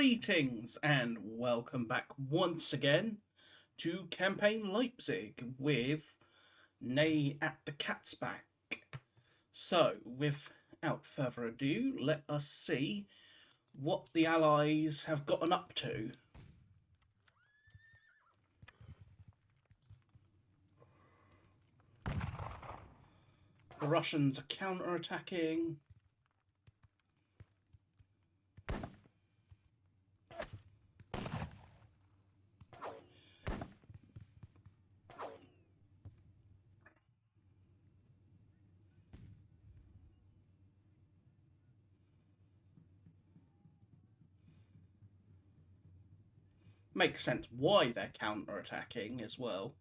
Greetings and welcome back once again to Campaign Leipzig with Ney at the Katzbach. So, without further ado, let us see what the Allies have gotten up to. The Russians are counter-attacking. Makes sense why they're counter-attacking as well.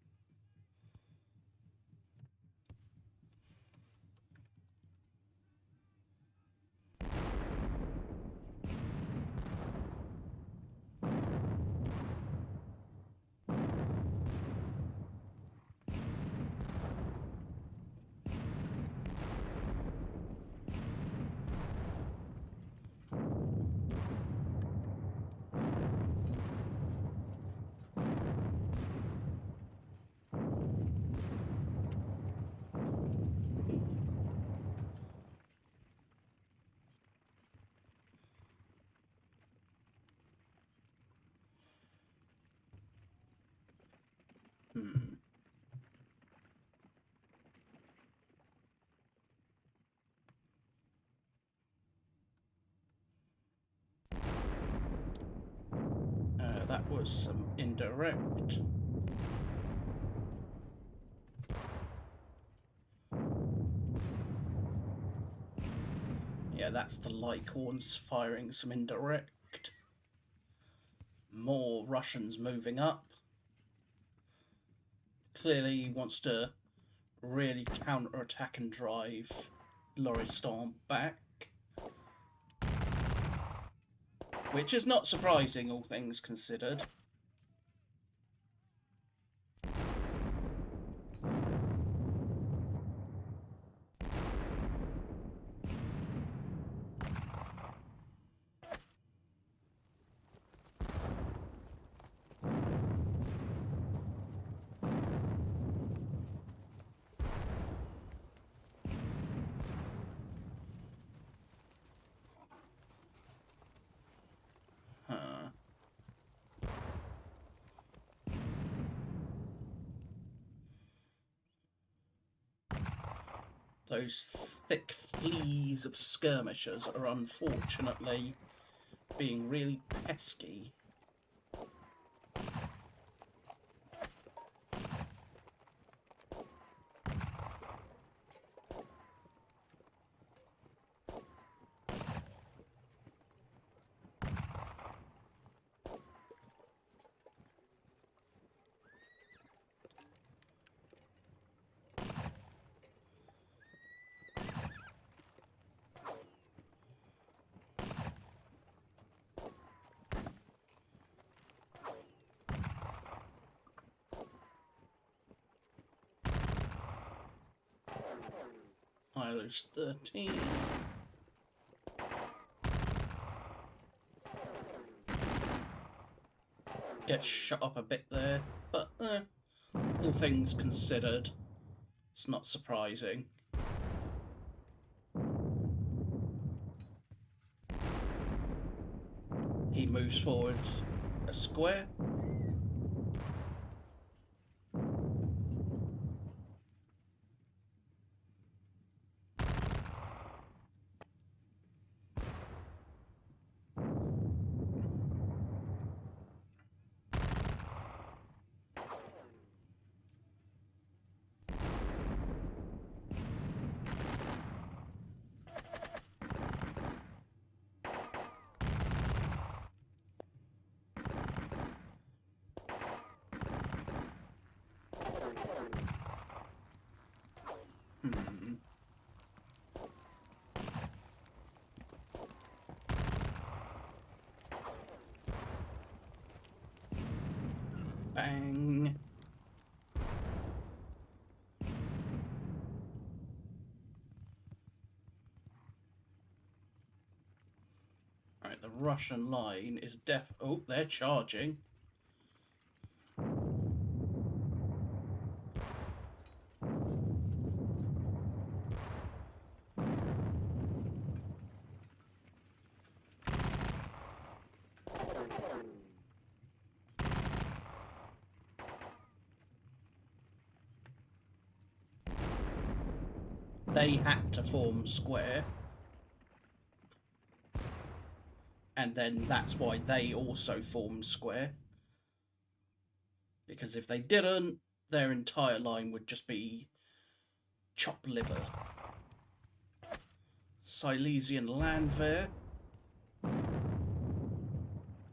That was some indirect. Yeah, that's the Lycorns firing some indirect. More Russians moving up. Clearly he wants to really counter-attack and drive Lauriston back. Which is not surprising, all things considered. Those thick fleas of skirmishers are unfortunately being really pesky. I lose 13. Get shut up a bit there, but all things considered, it's not surprising. He moves forward a square. Bang. Alright, Right, the Russian line is oh, they're charging. They had to form square. And then that's why they also formed square. Because if they didn't, their entire line would just be chopped liver. Silesian Landwehr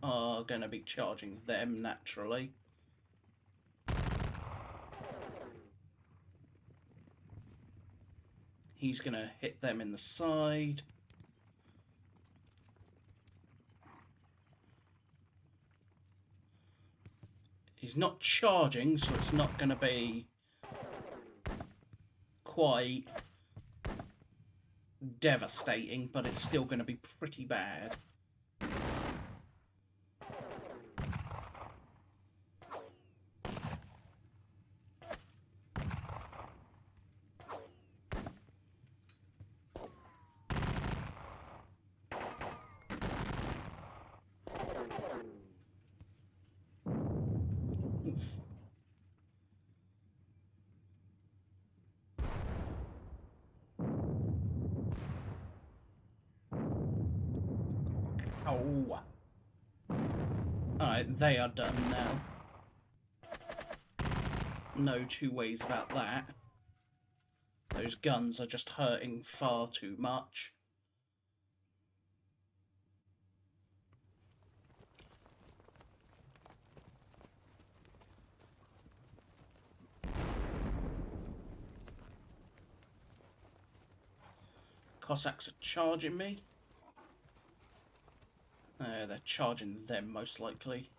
are going to be charging them naturally. He's going to hit them in the side. He's not charging, so it's not going to be quite devastating, but it's still going to be pretty bad. Oh. Alright, they are done now. No two ways about that. Those guns are just hurting far too much. Cossacks are charging me. They're charging them most likely.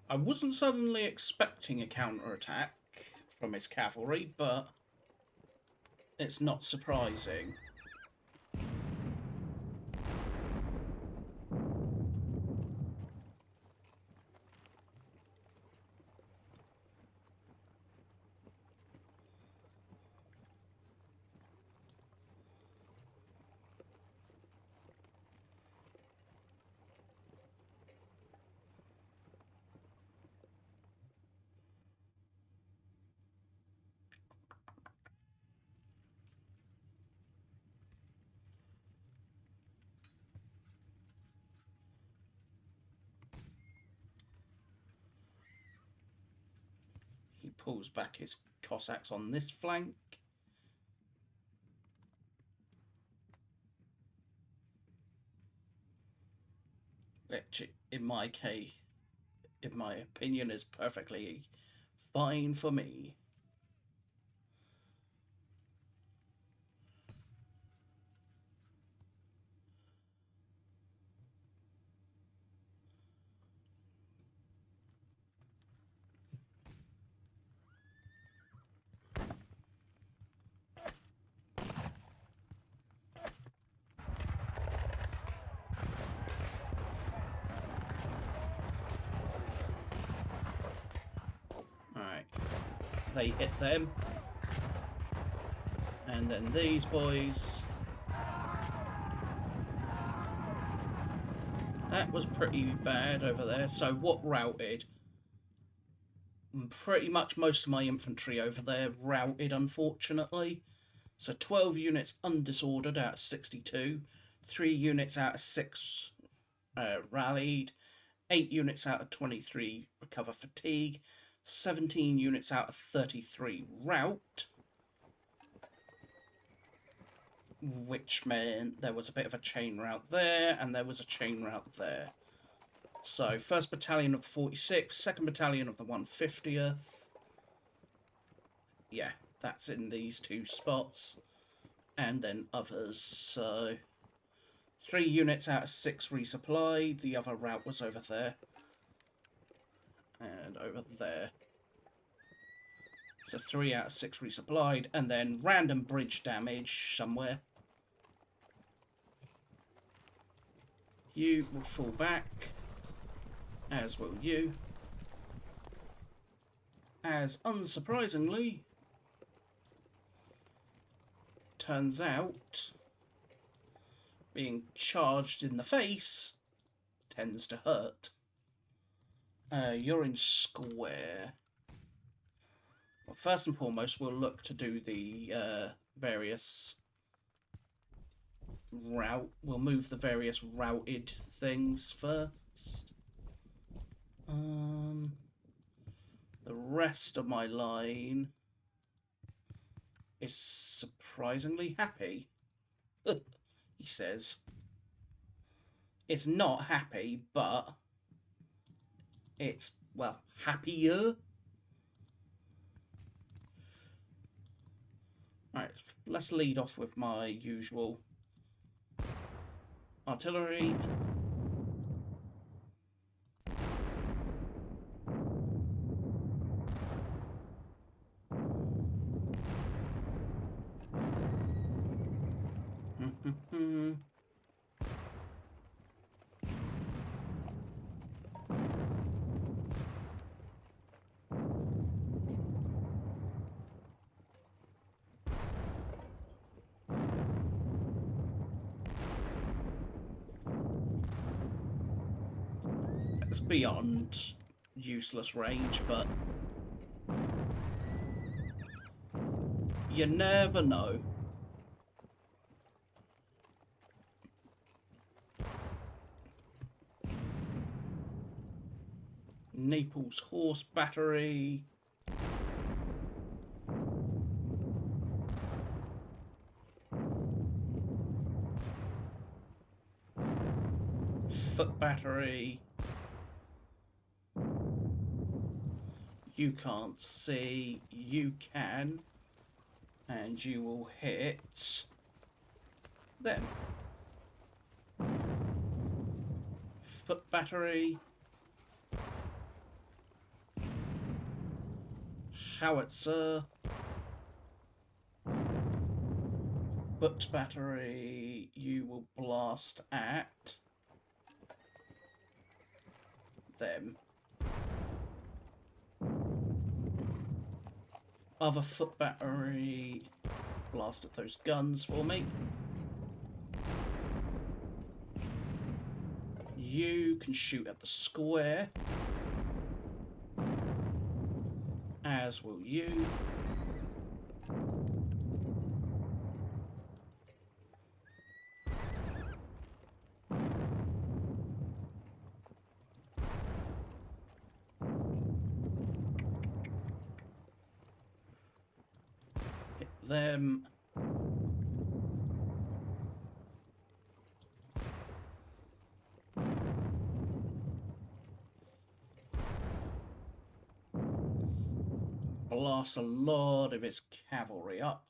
I wasn't suddenly expecting a counterattack from his cavalry, but it's not surprising. He pulls back his Cossacks on this flank. Which, in my opinion, is perfectly fine for me. They hit them. And then these boys. That was pretty bad over there. So what routed? Pretty much most of my infantry over there routed, unfortunately. So 12 units undisordered out of 62. 3 units out of 6 rallied. 8 units out of 23 recover fatigue. 17 units out of 33 rout, which meant there was a bit of a chain rout there, and there was a chain rout there. So 1st Battalion of the 46th, 2nd Battalion of the 150th. Yeah, that's in these 2 spots. And then others. So 3 units out of 6 resupplied. The other route was over there. And over there. So 3 out of 6 resupplied. And then random bridge damage somewhere. You will fall back. As will you. As unsurprisingly, turns out, being charged in the face tends to hurt. You're in square. Well, first and foremost, we'll look to do the various route. We'll move the various routed things first. The rest of my line is surprisingly happy. He says. It's not happy, but it's, well, happier. Alright, let's lead off with my usual artillery. It's beyond useless range, but you never know. Naples Horse Battery. Foot Battery. You can't see, you can, and you will hit them. Foot Battery. Howitzer. Foot Battery, you will blast at them. Other foot battery, blast at those guns for me. You can shoot at the square, as will you. Them. Blast a lot of its cavalry up.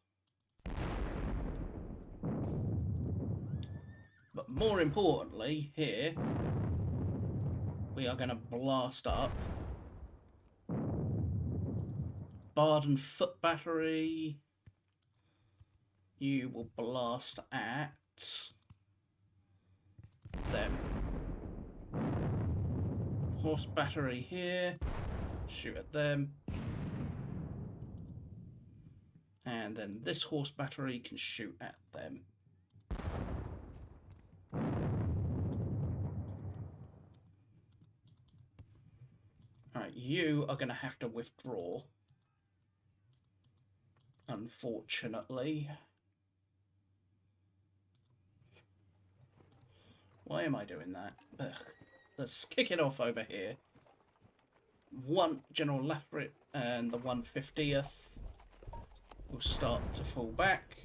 But more importantly, here, we are going to blast up Baden Foot Battery. You will blast at them. Horse Battery here. Shoot at them. And then this Horse Battery can shoot at them. Alright, you are going to have to withdraw. Unfortunately. Why am I doing that? Ugh. Let's kick it off over here. General Lafayette and the 150th will start to fall back.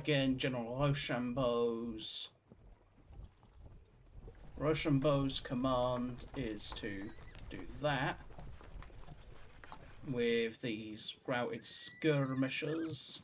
again, General Rochambeau's command is to do that with these routed skirmishers.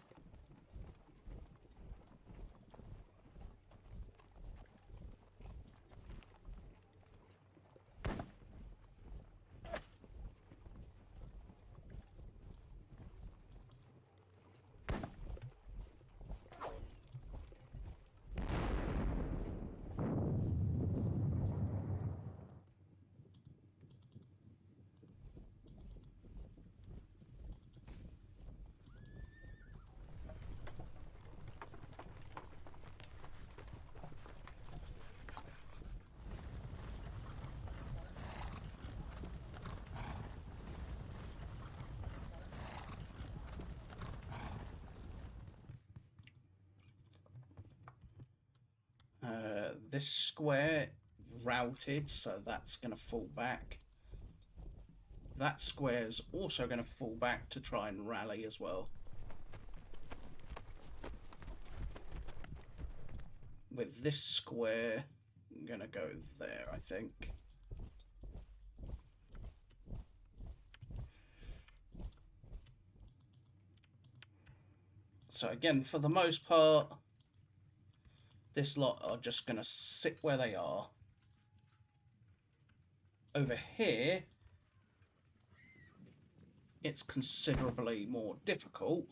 This square routed, so that's going to fall back. That square is also going to fall back to try and rally as well. With this square, I'm going to go there, I think. So again, for the most part, this lot are just going to sit where they are. Over here, it's considerably more difficult.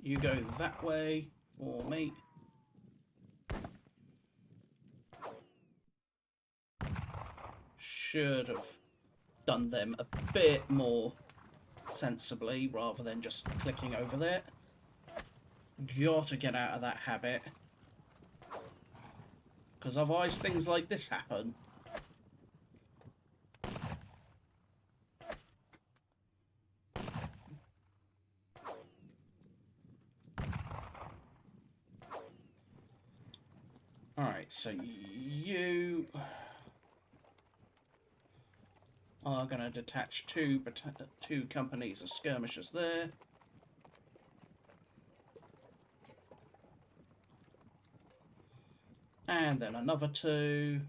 You go that way, or me. Should have done them a bit more sensibly rather than just clicking over there. Gotta get out of that habit, because otherwise things like this happen. Alright, so you are going to detach two companies of skirmishers there. And then another two.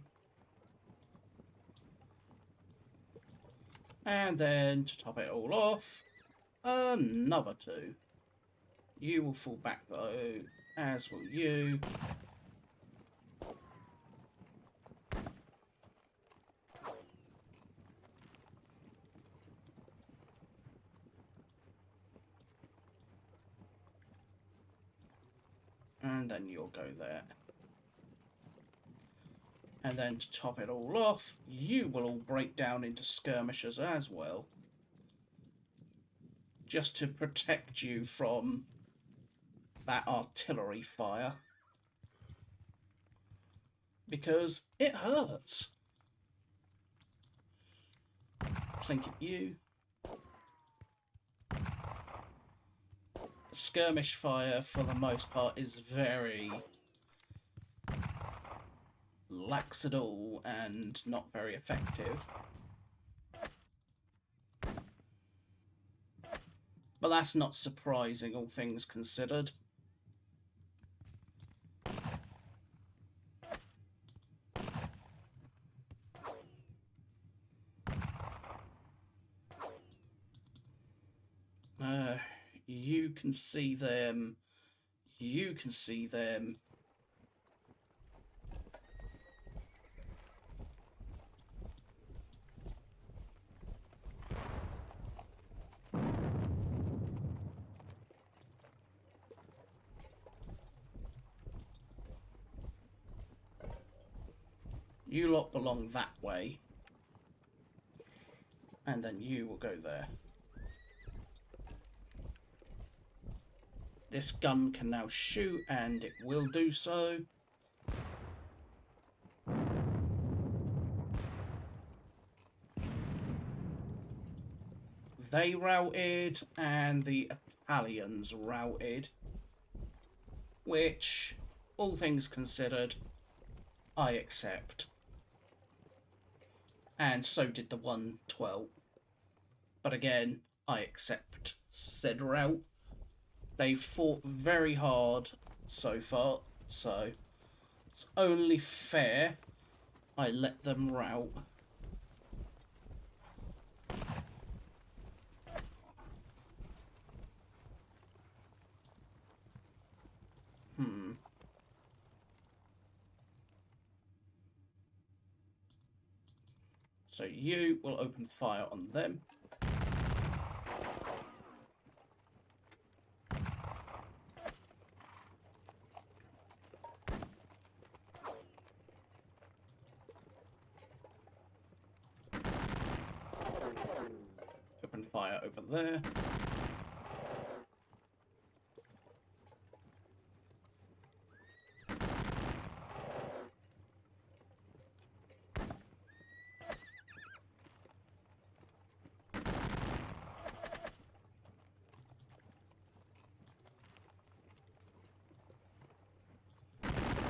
And then, to top it all off, another two. You will fall back though, as will you. And then you'll go there. And then to top it all off, you will all break down into skirmishers as well. Just to protect you from that artillery fire. Because it hurts. Blink at you. The skirmish fire, for the most part, is very laxidal and not very effective. But that's not surprising, all things considered. You can see them. You can see them. You lot belong that way. And then you will go there. This gun can now shoot, and it will do so. they routed and the Italians routed, which, all things considered, I accept. And so did the 112. But again, I accept said route. They've fought very hard so far, so it's only fair I let them rout. So you will open fire on them. Open fire over there.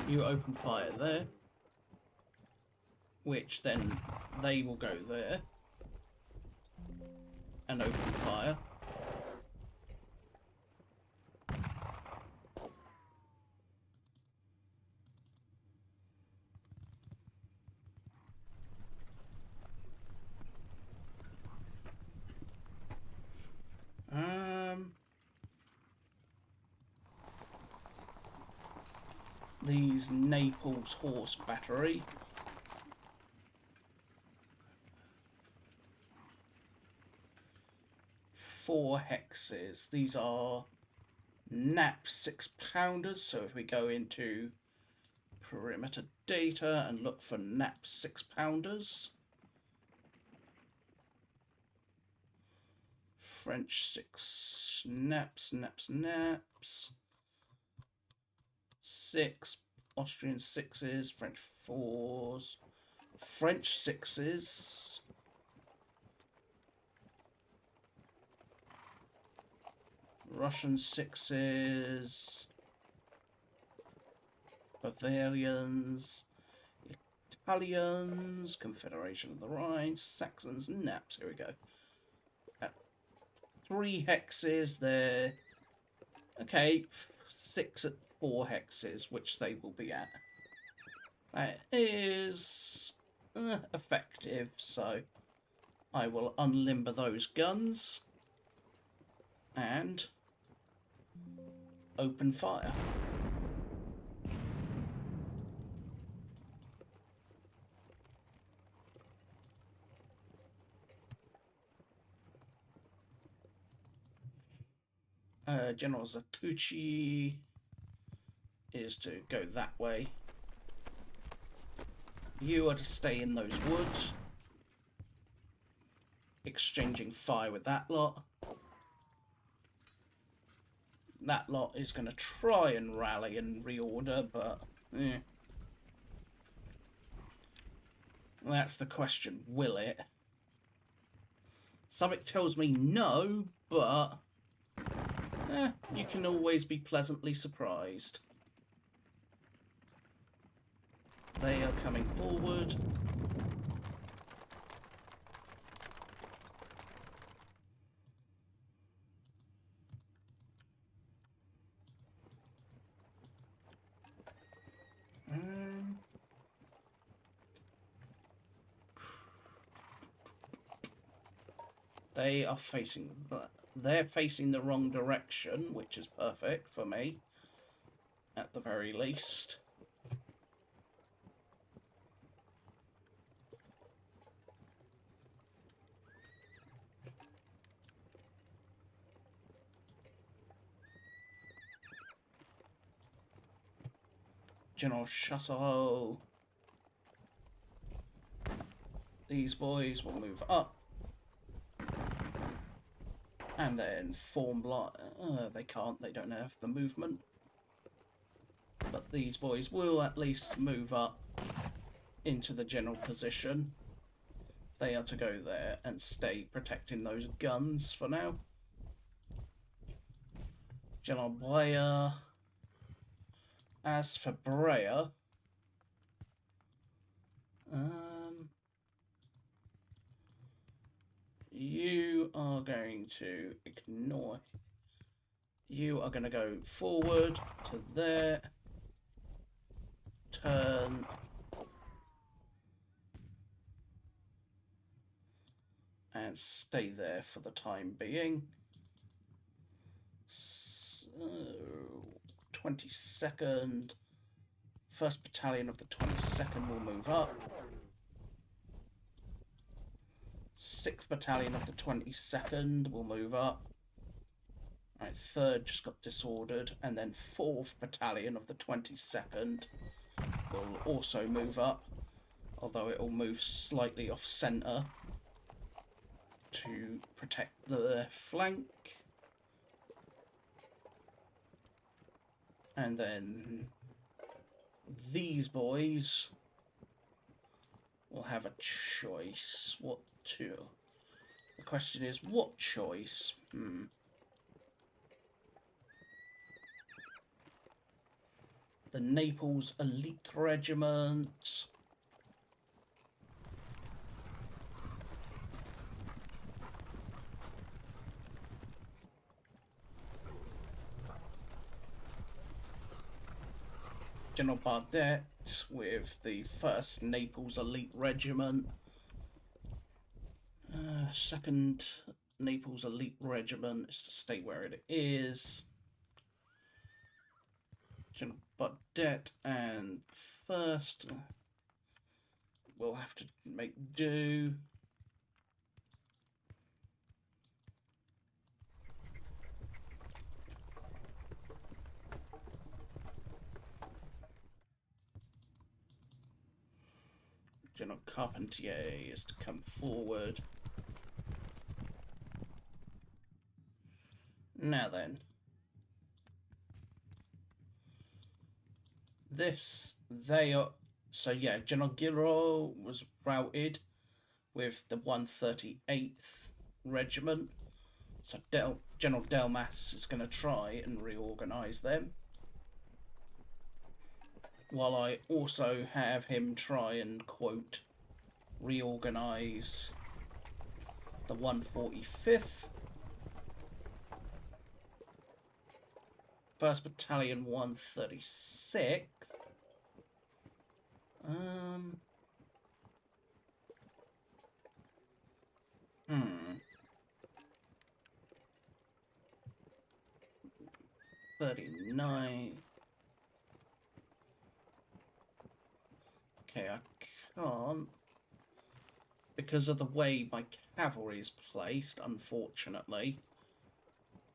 You open fire there, which then they will go there and open fire. These Naples Horse Battery. Four hexes. These are NAP 6-pounders. So if we go into perimeter data and look for NAP 6-pounders. French 6 naps. 6, Austrian 6s, French 4s, French 6s, Russian 6s, Bavarians, Italians, Confederation of the Rhine, Saxons, naps. Here we go. At 3 hexes, they're okay. 6 at 4 hexes, which they will be at. That is effective, so I will unlimber those guns and open fire. General Zatucci is to go that way. You are to stay in those woods, exchanging fire with that lot. That lot is going to try and rally and reorder, but that's the question, will it? Something tells me no, but you can always be pleasantly surprised. They are coming forward. They are facing they're facing the wrong direction, which is perfect for me, at the very least. General Chassel. These boys will move up. And then form they can't, they don't have the movement. But these boys will at least move up into the general position. They are to go there and stay protecting those guns for now. General Blucher. As for Brea, you are going to ignore. You are going to go forward to there. Turn. And stay there for the time being. So, 22nd. 1st Battalion of the 22nd will move up. 6th Battalion of the 22nd will move up. Right, 3rd just got disordered, and then 4th Battalion of the 22nd will also move up, although it will move slightly off centre to protect the flank. And then these boys will have a choice. What to? The question is, what choice? The Naples Elite Regiment. General Bardet with the 1st Naples Elite Regiment. 2nd Naples Elite Regiment is to stay where it is. General Bardet and 1st will have to make do. General Carpentier is to come forward. Now then, they are, so yeah, General Giraud was routed with the 138th Regiment. So General Delmas is going to try and reorganise them, while I also have him try and, quote, reorganise the 145th. 1st Battalion 136th. 39. Okay, I can't, because of the way my cavalry is placed, unfortunately.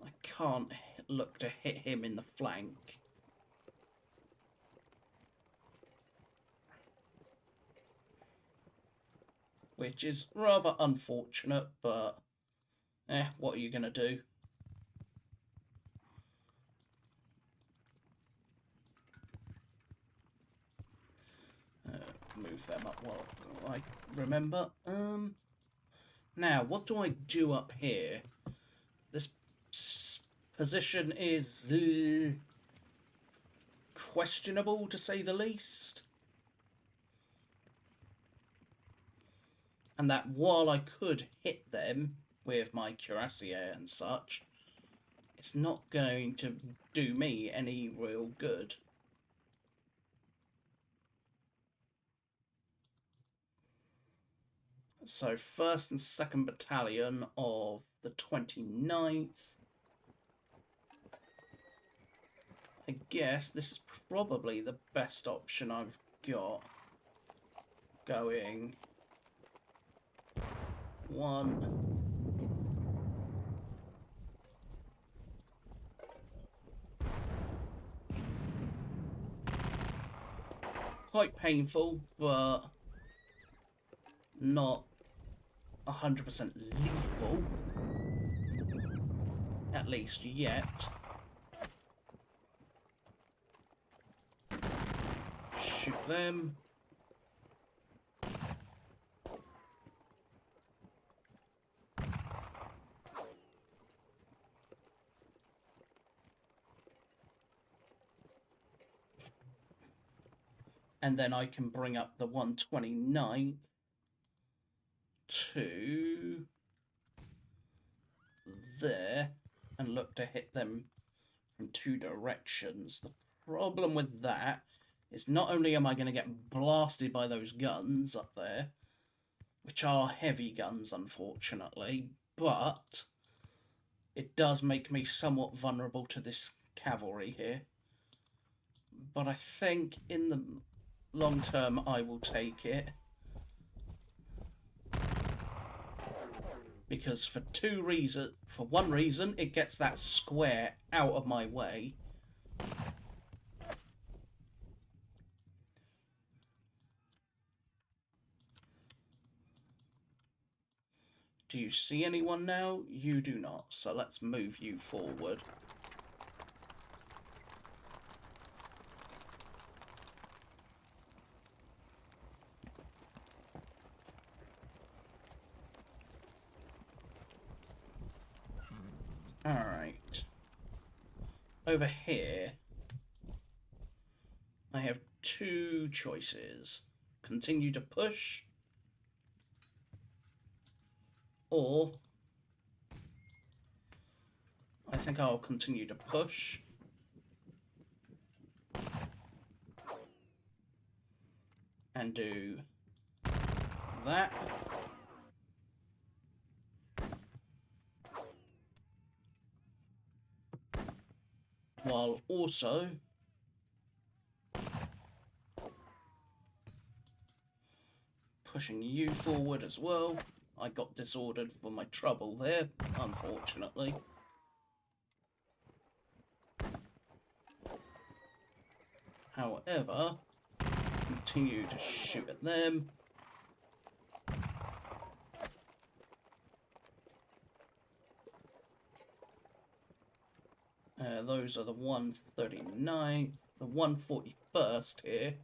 I can't look to hit him in the flank. Which is rather unfortunate, but what are you going to do? Move them up while I remember. Now, what do I do up here? This position is questionable, to say the least. And that while I could hit them with my cuirassier and such, it's not going to do me any real good. So 1st and 2nd Battalion of the 29th. I guess this is probably the best option I've got. Going 1. Quite painful, but not 100% lethal, at least yet. Shoot them. And then I can bring up the 129th to there and look to hit them from two directions. The problem with that is not only am I going to get blasted by those guns up there, which are heavy guns, unfortunately, but it does make me somewhat vulnerable to this cavalry here. But I think in the long term I will take it. Because for one reason, it gets that square out of my way. Do you see anyone now? You do not. So let's move you forward. Alright. Over here, I have two choices. Continue to push, or I think I'll continue to push. And do that. While also pushing you forward as well. I got disordered for my trouble there, unfortunately. However, continue to shoot at them. Those are the 139th, the 141st here.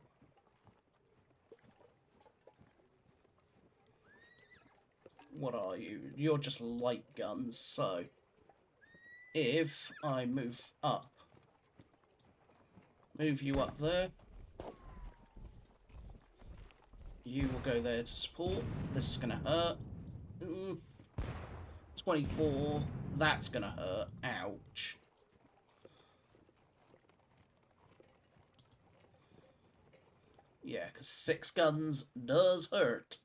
What are you? You're just light guns, so if I move you up there, you will go there to support. This is gonna hurt. 24, that's gonna hurt. Ouch. Yeah, because 6 guns does hurt.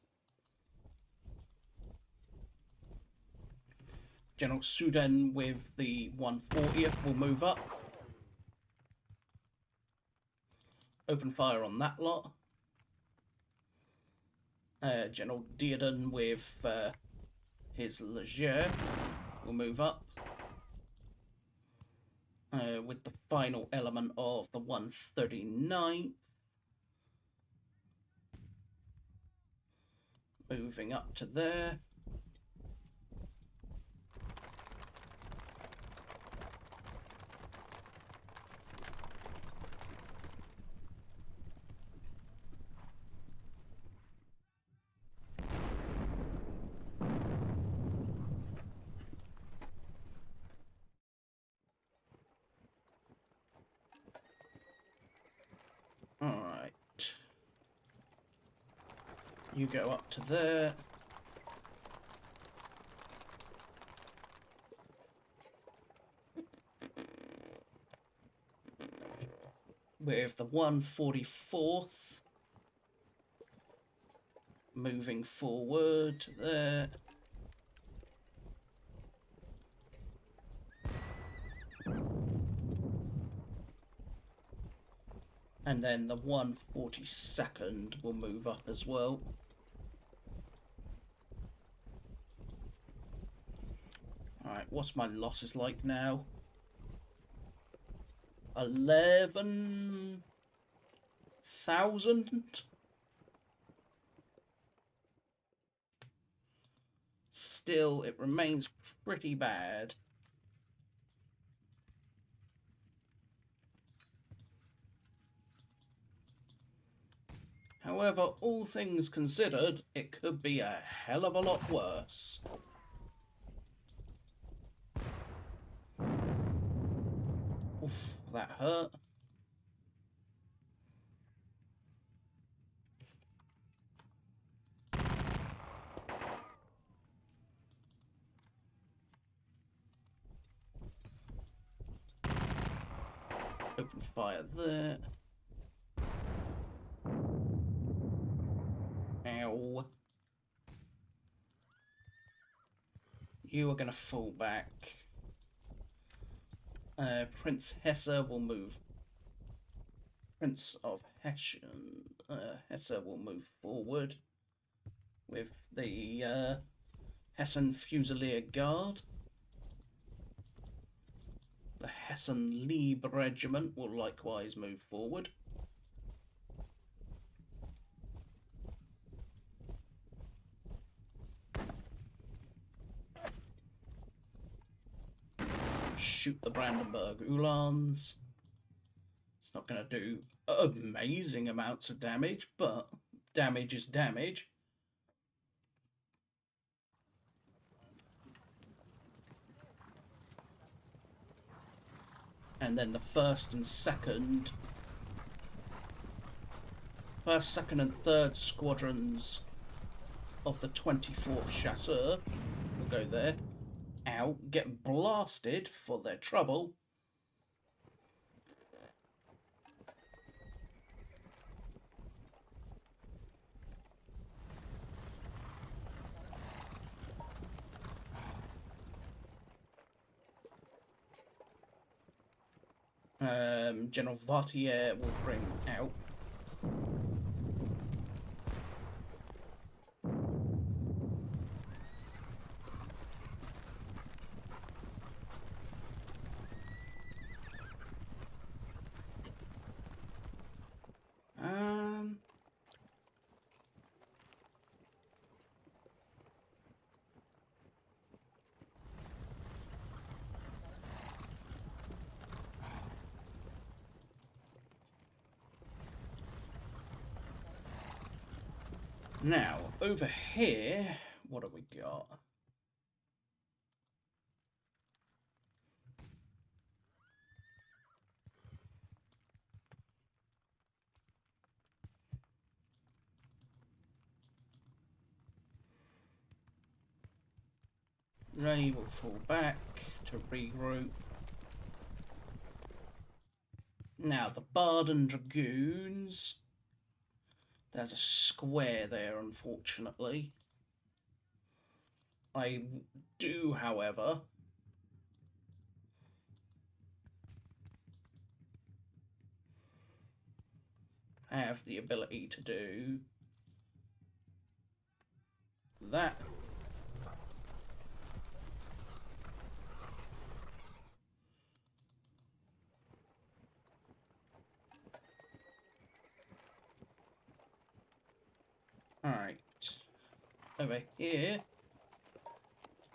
General Sudan with the 140th will move up. Open fire on that lot. General Dearden with his Leger will move up. With the final element of the 139th. Moving up to there. Alright. You go up to there. With the 144th moving forward to there. And then the 142nd will move up as well. Alright, what's my losses like now? 11,000? Still, it remains pretty bad. However, all things considered, it could be a hell of a lot worse. Oof, that hurt. Open fire there. Ow. You are going to fall back. Prince Hesse will move. Prince of Hesse will move forward with the Hessen Fusilier Guard. The Hessen Lieb Regiment will likewise move forward. Shoot the Brandenburg Uhlans. It's not going to do amazing amounts of damage, but damage is damage. And then the first, second, second and third squadrons of the 24th Chasseur will go there. Ow, get blasted for their trouble. General Vartier will bring out. Now, over here, what have we got? Ney will fall back to regroup. Now, the Baden Dragoons. There's a square there, unfortunately. I do, however, have the ability to do that. Alright, over here,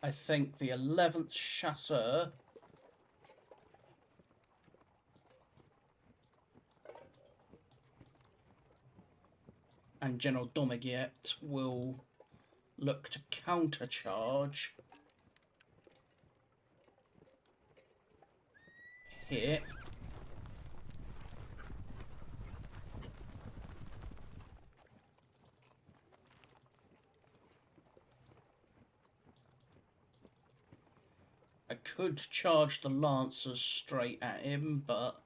I think the 11th Chasseur and General Domigiet will look to countercharge here. I could charge the Lancers straight at him, but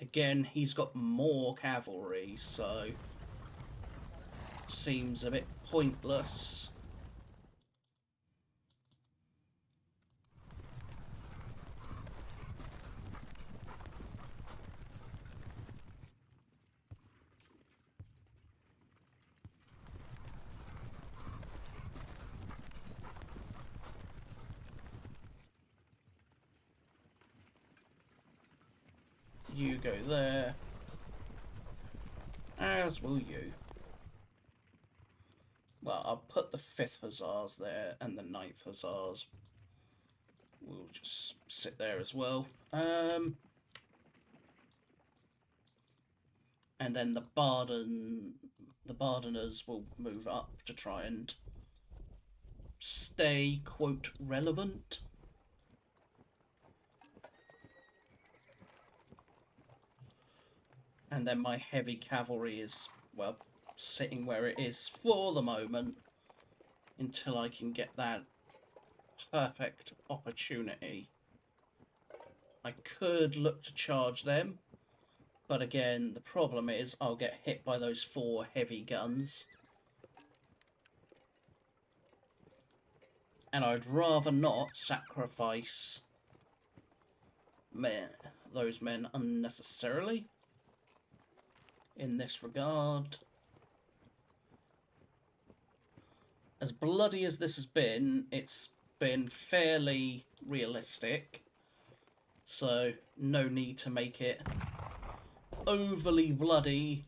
again, he's got more cavalry, so seems a bit pointless. You go there, as will you. Well, I'll put the 5th Hussars there, and the 9th Hussars will just sit there as well. And then the Bardeners will move up to try and stay, quote, relevant. And then my heavy cavalry is, well, sitting where it is for the moment until I can get that perfect opportunity. I could look to charge them, But again, the problem is I'll get hit by those 4 heavy guns. And I'd rather not sacrifice those men unnecessarily in this regard. As bloody as this has been, it's been fairly realistic. So, no need to make it overly bloody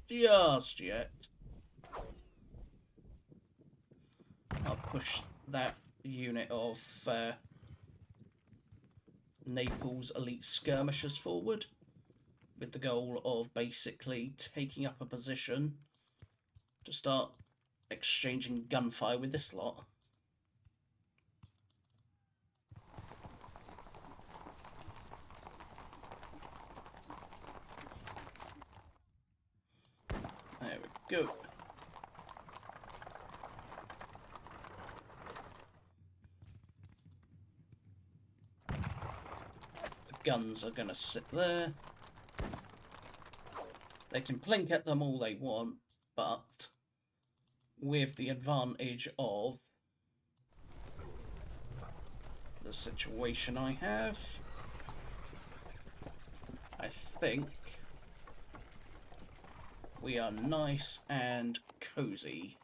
just yet. I'll push that unit of Naples elite skirmishers forward with the goal of basically taking up a position to start exchanging gunfire with this lot. There we go. Guns are going to sit there. They can plink at them all they want, but with the advantage of the situation I have, I think we are nice and cozy.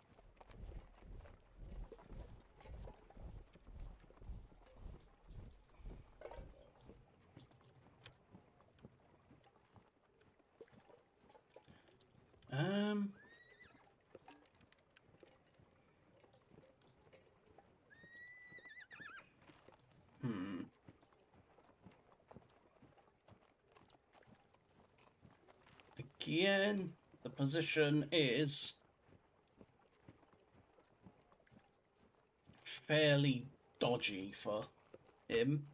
Again, the position is fairly dodgy for him.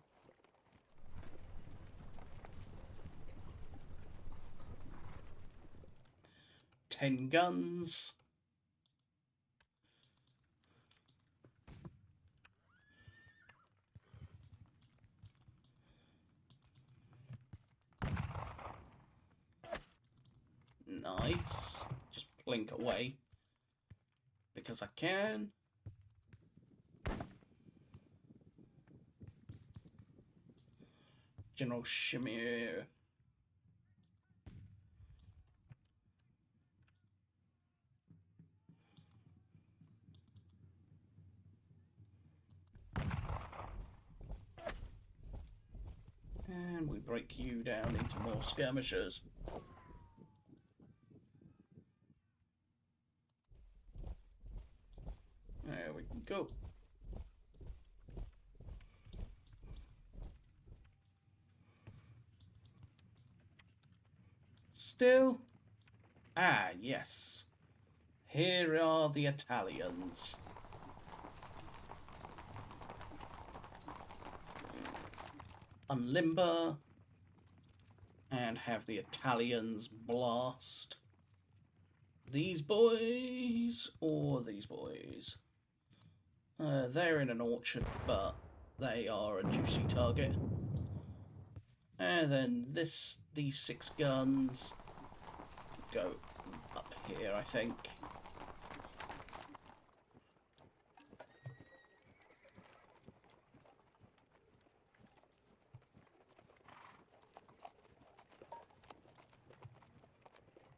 Ten guns. Nice. Just blink away because I can. General Shimir. And we break you down into more skirmishers. There we go. Still? Ah, yes. Here are the Italians. Unlimber. And have the Italians blast these boys or these boys. They're in an orchard, but they are a juicy target. And then these 6 guns go up here, I think.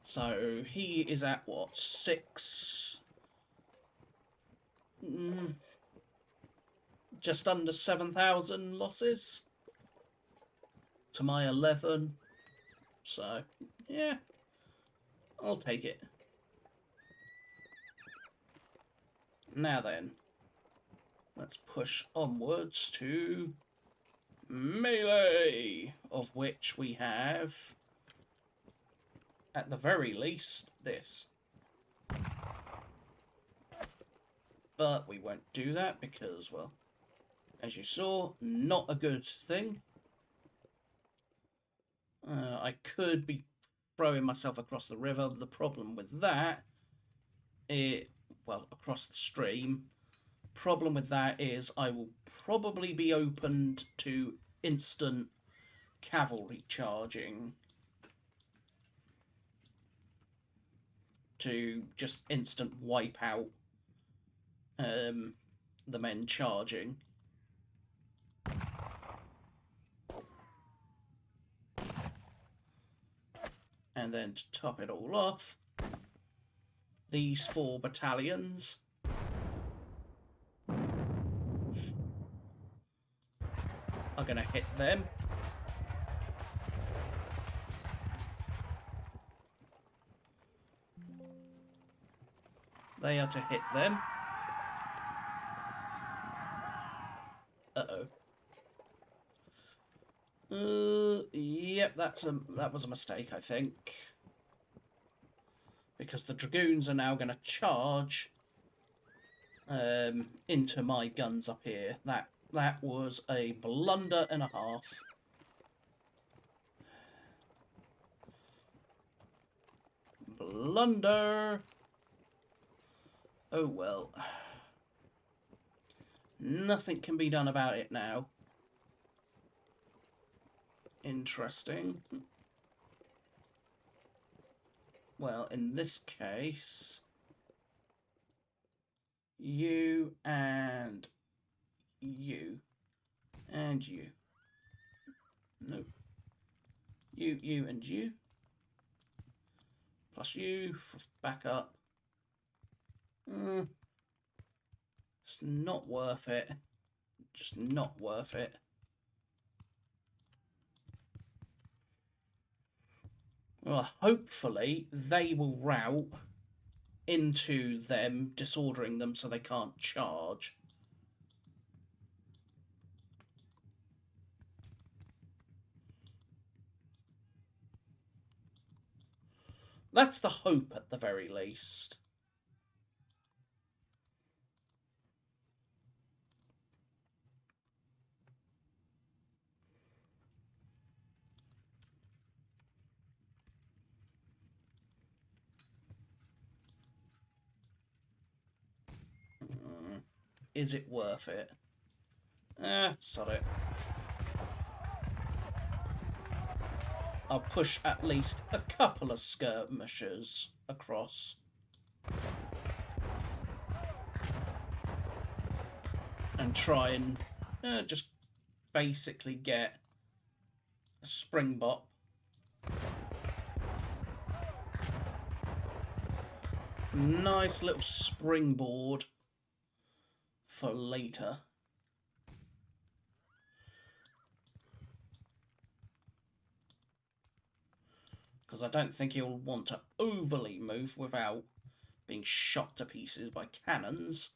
So he is at what, 6? Just under 7,000 losses to my 11. So, yeah, I'll take it. Now then, let's push onwards to melee, of which we have, at the very least, this. But we won't do that because, well, as you saw, not a good thing. I could be throwing myself across the river. The problem with that, well, across the stream. Problem with that is I will probably be opened to instant cavalry charging to just instant wipe out the men charging. And then to top it all off, these 4 battalions are going to hit them. They are to hit them. Uh-oh. Yep, that was a mistake, I think. Because the dragoons are now going to charge into my guns up here. That was a blunder and a half. Blunder. Oh well. Nothing can be done about it now. Interesting. Well, in this case, you and you and you. Nope. You and you. Plus you for backup. It's not worth it. Just not worth it. Well, hopefully they will rout into them, disordering them so they can't charge. That's the hope at the very least. Is it worth it? Sod it. I'll push at least a couple of skirmishers across. And try and just basically get a springbok. Nice little springboard for later. Because I don't think he'll want to overly move without being shot to pieces by cannons.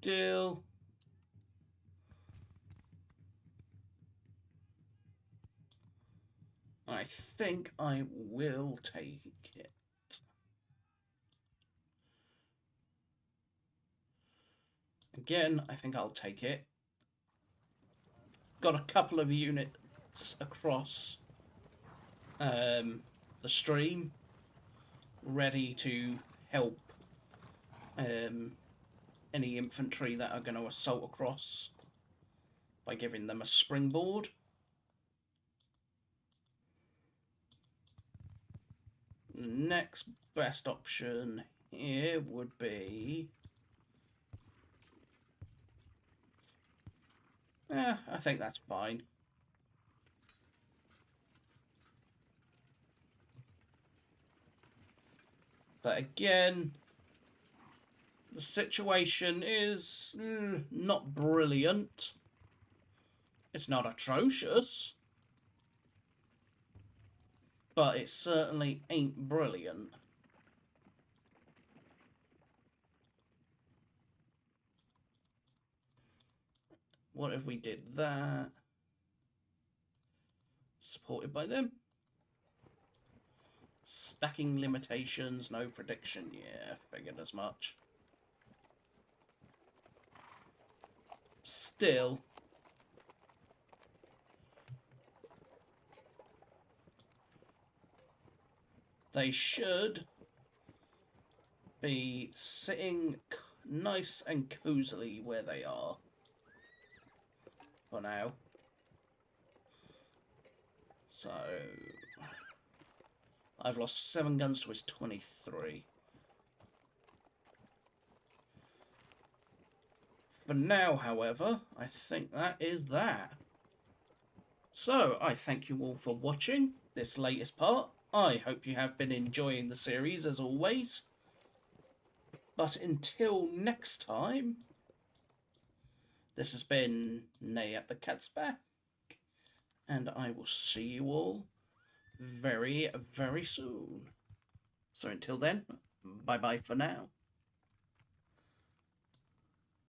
Still. I think I will take it. Again, I think I'll take it. Got a couple of units across the stream ready to help any infantry that are going to assault across by giving them a springboard. The next best option here would be... I think that's fine. But again, the situation is not brilliant. It's not atrocious, but it certainly ain't brilliant. What if we did that? Supported by them. Stacking limitations, no prediction. Yeah, figured as much. Still. They should be sitting nice and cozily where they are for now. So I've lost 7 guns to his 23. For now, however, I think that is that. So, I thank you all for watching this latest part. I hope you have been enjoying the series as always. But until next time, this has been Ney at the Katzbach, and I will see you all very, very soon. So until then, bye-bye for now.